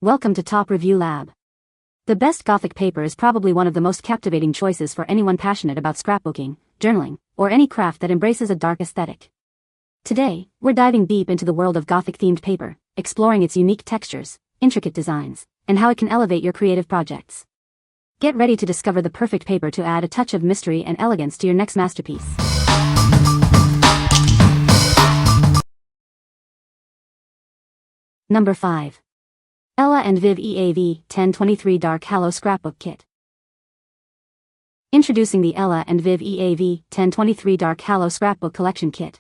Welcome to Top Review Lab. The best Gothic paper is probably one of the most captivating choices for anyone passionate about scrapbooking, journaling, or any craft that embraces a dark aesthetic. Today, we're diving deep into the world of Gothic-themed paper, exploring its unique textures, intricate designs, and how it can elevate your creative projects. Get ready to discover the perfect paper to add a touch of mystery and elegance to your next masterpiece. Number 5. Ella & Viv EAV 1023 Dark Hallow Scrapbook Kit. Introducing the Ella & Viv EAV 1023 Dark Hallow Scrapbook Collection Kit.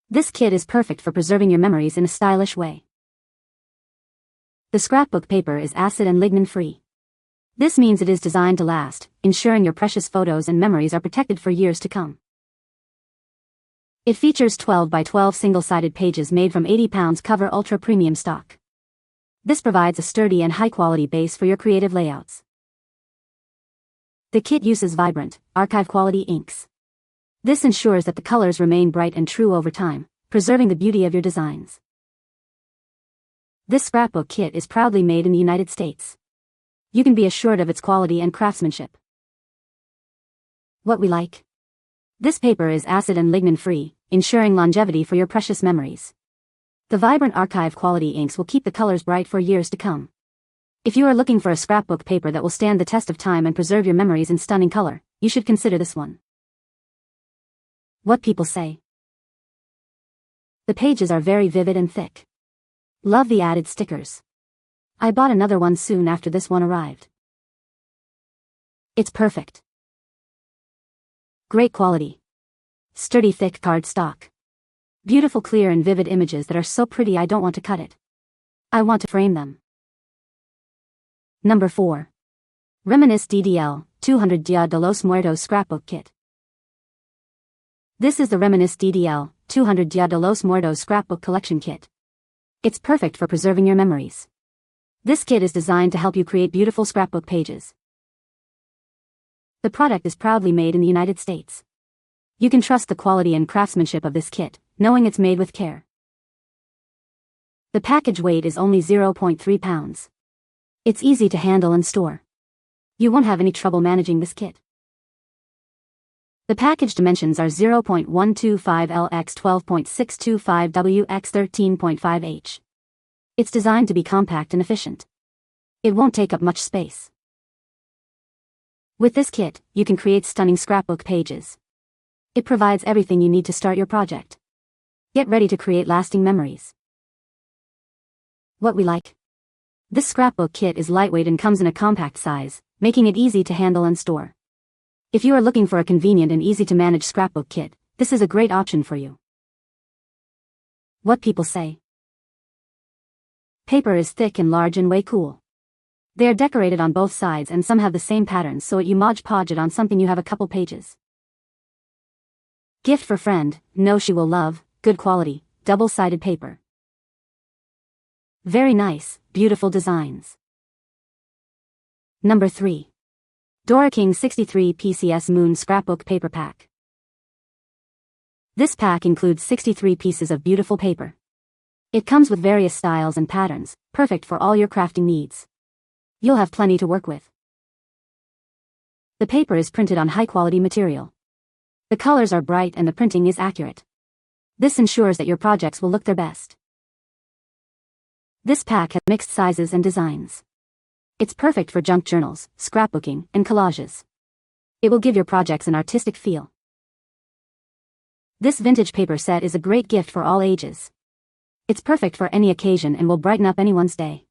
This kit is perfect for preserving your memories in a stylish way. The scrapbook paper is acid and lignin-free. This means it is designed to last, ensuring your precious photos and memories are protected for years to come. It features 12 by 12 single-sided pages made from 80 pounds cover ultra-premium stock. This provides a sturdy and high-quality base for your creative layouts. The kit uses vibrant, archive-quality inks. This ensures that the colors remain bright and true over time, preserving the beauty of your designs. This scrapbook kit is proudly made in the United States. You can be assured of its quality and craftsmanship. What we like. This paper is acid and lignin-free, ensuring longevity for your precious memories. The vibrant archive-quality inks will keep the colors bright for years to come. If you are looking for a scrapbook paper that will stand the test of time and preserve your memories in stunning color, you should consider this one. What people say. The pages are very vivid and thick. Love the added stickers. I bought another one soon after this one arrived. It's perfect. Great quality. Sturdy thick cardstock. Beautiful clear and vivid images that are so pretty I don't want to cut it. I want to frame them. Number 4. Reminisce DDL 200 Dia de los Muertos Scrapbook Kit. This is the Reminisce DDL 200 Dia de los Muertos Scrapbook Collection Kit. It's perfect for preserving your memories. This kit is designed to help you create beautiful scrapbook pages. The product is proudly made in the United States. You can trust the quality and craftsmanship of this kit, knowing it's made with care. The package weight is only 0.3 pounds. It's easy to handle and store. You won't have any trouble managing this kit. The package dimensions are 0.125 x 12.625 w x 13.5 h. It's designed to be compact and efficient. It won't take up much space. With this kit, you can create stunning scrapbook pages. It provides everything you need to start your project. Get ready to create lasting memories. What we like. This scrapbook kit is lightweight and comes in a compact size, making it easy to handle and store. If you are looking for a convenient and easy to manage scrapbook kit, this is a great option for you. What people say. Paper is thick and large and way cool. They are decorated on both sides and some have the same patterns, so you Mod Podge it on something you have a couple pages. Gift for friend, know she will love, good quality, double-sided paper. Very nice, beautiful designs. Number 3. Doraking 63 PCS Moon Scrapbook Paper Pack. This pack includes 63 pieces of beautiful paper. It comes with various styles and patterns, perfect for all your crafting needs. You'll have plenty to work with. The paper is printed on high-quality material. The colors are bright and the printing is accurate. This ensures that your projects will look their best. This pack has mixed sizes and designs. It's perfect for junk journals, scrapbooking, and collages. It will give your projects an artistic feel. This vintage paper set is a great gift for all ages. It's perfect for any occasion and will brighten up anyone's day.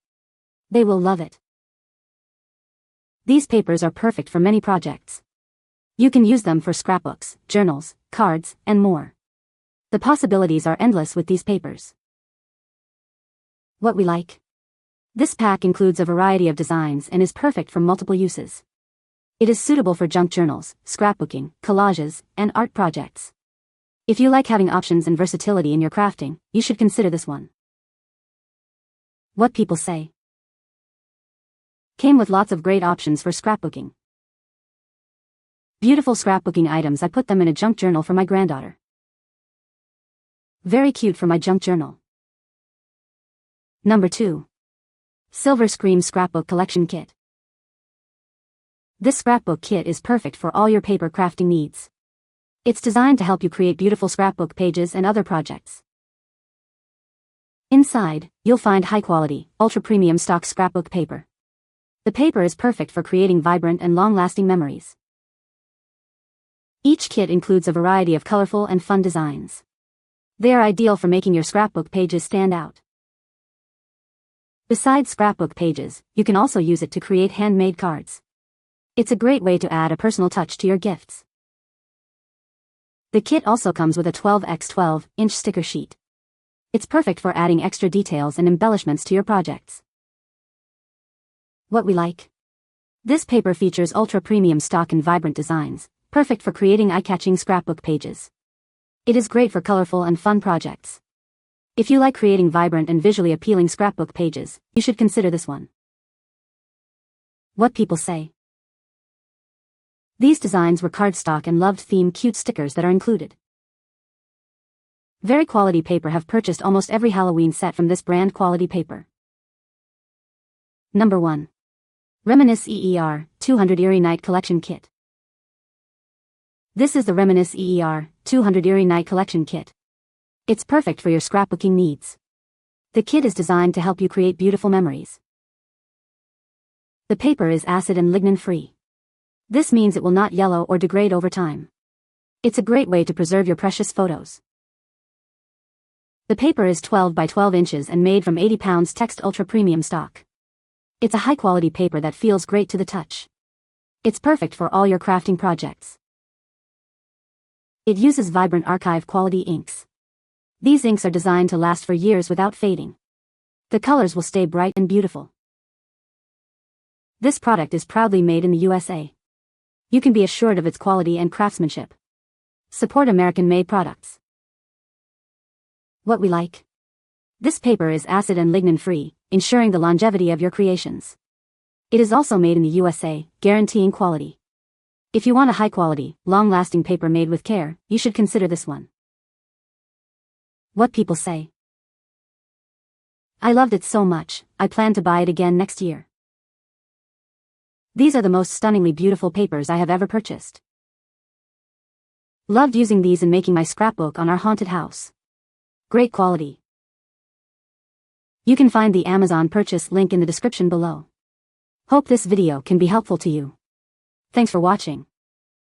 They will love it. These papers are perfect for many projects. You can use them for scrapbooks, journals, cards, and more. The possibilities are endless with these papers. What we like. This pack includes a variety of designs and is perfect for multiple uses. It is suitable for junk journals, scrapbooking, collages, and art projects. If you like having options and versatility in your crafting, you should consider this one. What people say. Came with lots of great options for scrapbooking. Beautiful scrapbooking items. I put them in a junk journal for my granddaughter. Very cute for my junk journal. Number 2. Silver Scream Scrapbook Collection Kit. This scrapbook kit is perfect for all your paper crafting needs. It's designed to help you create beautiful scrapbook pages and other projects. Inside, you'll find high-quality, ultra-premium stock scrapbook paper. The paper is perfect for creating vibrant and long-lasting memories. Each kit includes a variety of colorful and fun designs. They are ideal for making your scrapbook pages stand out. Besides scrapbook pages, you can also use it to create handmade cards. It's a great way to add a personal touch to your gifts. The kit also comes with a 12x12-inch sticker sheet. It's perfect for adding extra details and embellishments to your projects. What we like. This paper features ultra-premium stock and vibrant designs, perfect for creating eye-catching scrapbook pages. It is great for colorful and fun projects. If you like creating vibrant and visually appealing scrapbook pages, you should consider this one. What people say. These designs were cardstock and loved theme cute stickers that are included. Very quality paper. Have purchased almost every Halloween set from this brand quality paper. Number 1. Reminisce EER 200 Eerie Night Collection Kit. This is the Reminisce EER 200 Eerie Night Collection Kit. It's perfect for your scrapbooking needs. The kit is designed to help you create beautiful memories. The paper is acid and lignin-free. This means it will not yellow or degrade over time. It's a great way to preserve your precious photos. The paper is 12 by 12 inches and made from 80 pounds text ultra premium stock. It's a high-quality paper that feels great to the touch. It's perfect for all your crafting projects. It uses vibrant archive-quality inks. These inks are designed to last for years without fading. The colors will stay bright and beautiful. This product is proudly made in the USA. You can be assured of its quality and craftsmanship. Support American-made products. What we like. This paper is acid and lignin-free, ensuring the longevity of your creations. It is also made in the USA, guaranteeing quality. If you want a high-quality, long-lasting paper made with care, you should consider this one. What people say. I loved it so much, I plan to buy it again next year. These are the most stunningly beautiful papers I have ever purchased. Loved using these and making my scrapbook on our haunted house. Great quality. You can find the Amazon purchase link in the description below. Hope this video can be helpful to you. Thanks for watching.